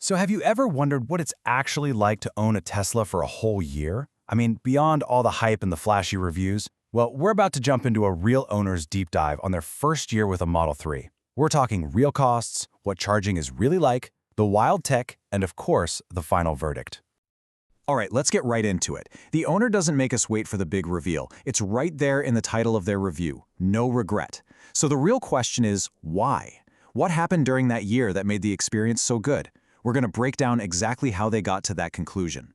So have you ever wondered what it's actually like to own a Tesla for a whole year? I mean, beyond all the hype and the flashy reviews? Well, we're about to jump into a real owner's deep dive on their first year with a Model 3. We're talking real costs, what charging is really like, the wild tech, and of course, the final verdict. All right, let's get right into it. The owner doesn't make us wait for the big reveal. It's right there in the title of their review, no regret. So the real question is, why? What happened during that year that made the experience so good? We're going to break down exactly how they got to that conclusion.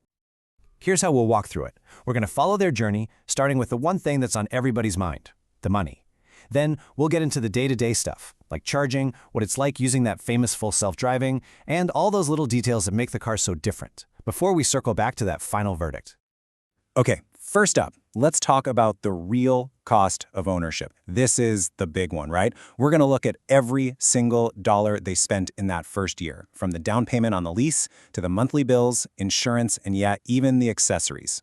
Here's how we'll walk through it. We're going to follow their journey, starting with the one thing that's on everybody's mind, the money. Then we'll get into the day-to-day stuff, like charging, what it's like using that famous full self-driving, and all those little details that make the car so different, before we circle back to that final verdict. Okay, first up, let's talk about the real cost of ownership. This is the big one, right? We're going to look at every single dollar they spent in that first year, from the down payment on the lease to the monthly bills, insurance, and yeah, even the accessories.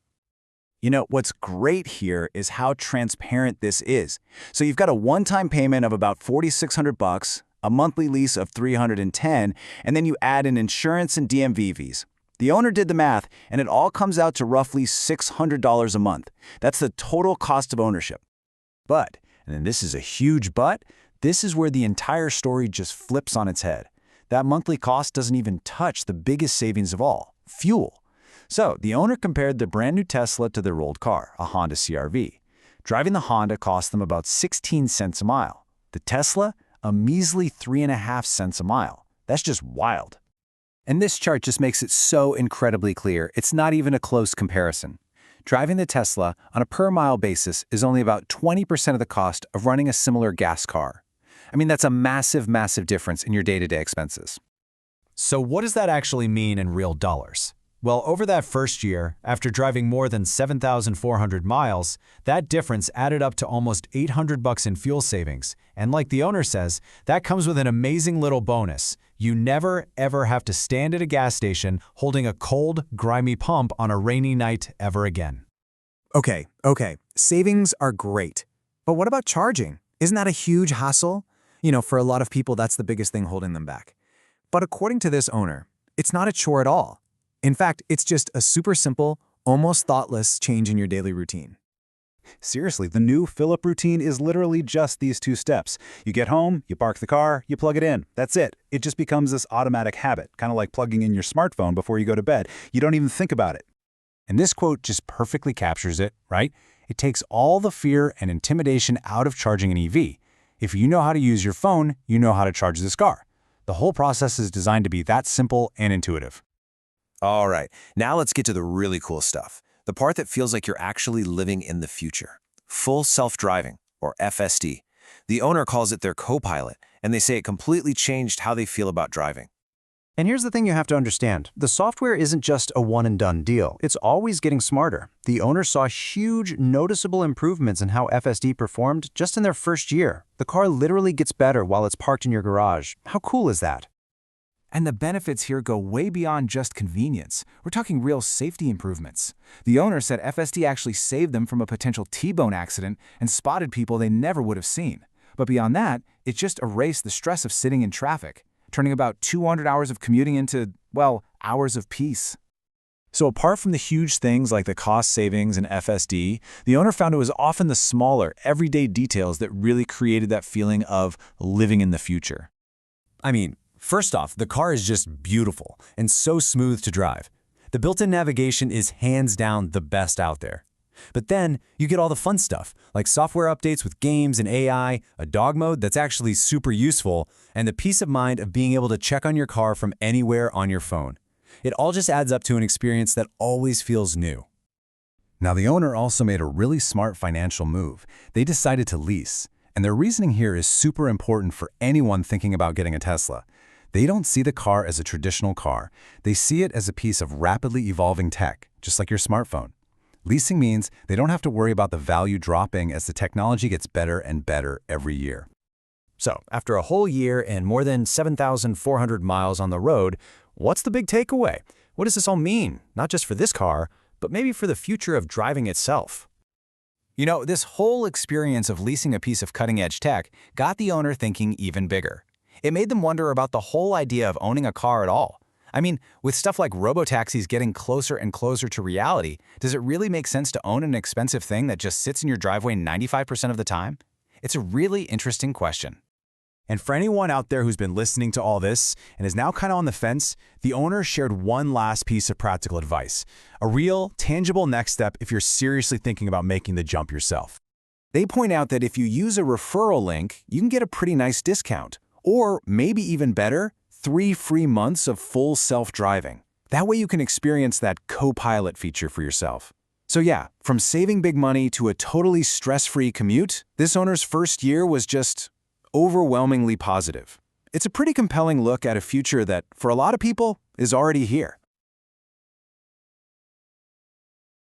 You know, what's great here is how transparent this is. So you've got a one-time payment of about $4,600, a monthly lease of $310, and then you add in insurance and DMV fees. The owner did the math, and it all comes out to roughly $600 a month. That's the total cost of ownership. But, and then this is a huge but, this is where the entire story just flips on its head. That monthly cost doesn't even touch the biggest savings of all, fuel. So the owner compared the brand new Tesla to their old car, a Honda CR-V. Driving the Honda cost them about 16 cents a mile. The Tesla, a measly 3.5 cents a mile. That's just wild. And this chart just makes it so incredibly clear, it's not even a close comparison. Driving the Tesla on a per-mile basis is only about 20% of the cost of running a similar gas car. I mean, that's a massive, massive difference in your day-to-day expenses. So what does that actually mean in real dollars? Well, over that first year, after driving more than 7,400 miles, that difference added up to almost $800 in fuel savings. And like the owner says, that comes with an amazing little bonus. You never, ever have to stand at a gas station holding a cold, grimy pump on a rainy night ever again. Okay, savings are great. But what about charging? Isn't that a huge hassle? You know, for a lot of people, that's the biggest thing holding them back. But according to this owner, it's not a chore at all. In fact, it's just a super simple, almost thoughtless change in your daily routine. Seriously, the new fill-up routine is literally just these two steps. You get home, you park the car, you plug it in. That's it. It just becomes this automatic habit, kind of like plugging in your smartphone before you go to bed. You don't even think about it. And this quote just perfectly captures it, right? It takes all the fear and intimidation out of charging an EV. If you know how to use your phone, you know how to charge this car. The whole process is designed to be that simple and intuitive. All right, now let's get to the really cool stuff. The part that feels like you're actually living in the future. Full self-driving, or FSD. The owner calls it their co-pilot, and they say it completely changed how they feel about driving. And here's the thing you have to understand. The software isn't just a one-and-done deal. It's always getting smarter. The owner saw huge, noticeable improvements in how FSD performed just in their first year. The car literally gets better while it's parked in your garage. How cool is that? And the benefits here go way beyond just convenience. We're talking real safety improvements. The owner said FSD actually saved them from a potential T-bone accident and spotted people they never would have seen. But beyond that, it just erased the stress of sitting in traffic, turning about 200 hours of commuting into, well, hours of peace. So apart from the huge things like the cost savings and FSD, the owner found it was often the smaller, everyday details that really created that feeling of living in the future. I mean, first off, the car is just beautiful and so smooth to drive. The built-in navigation is hands down the best out there. But then you get all the fun stuff, like software updates with games and AI, a dog mode that's actually super useful, and the peace of mind of being able to check on your car from anywhere on your phone. It all just adds up to an experience that always feels new. Now, the owner also made a really smart financial move. They decided to lease, and their reasoning here is super important for anyone thinking about getting a Tesla. They don't see the car as a traditional car. They see it as a piece of rapidly evolving tech, just like your smartphone. Leasing means they don't have to worry about the value dropping as the technology gets better and better every year. So, after a whole year and more than 7,400 miles on the road, what's the big takeaway? What does this all mean? Not just for this car, but maybe for the future of driving itself. You know, this whole experience of leasing a piece of cutting-edge tech got the owner thinking even bigger. It made them wonder about the whole idea of owning a car at all. I mean, with stuff like robotaxis getting closer and closer to reality, does it really make sense to own an expensive thing that just sits in your driveway 95% of the time? It's a really interesting question. And for anyone out there who's been listening to all this and is now kind of on the fence, the owner shared one last piece of practical advice, a real, tangible next step if you're seriously thinking about making the jump yourself. They point out that if you use a referral link, you can get a pretty nice discount. Or maybe even better, 3 free months of full self-driving. That way you can experience that co-pilot feature for yourself. So yeah, from saving big money to a totally stress-free commute, this owner's first year was just overwhelmingly positive. It's a pretty compelling look at a future that, for a lot of people, is already here.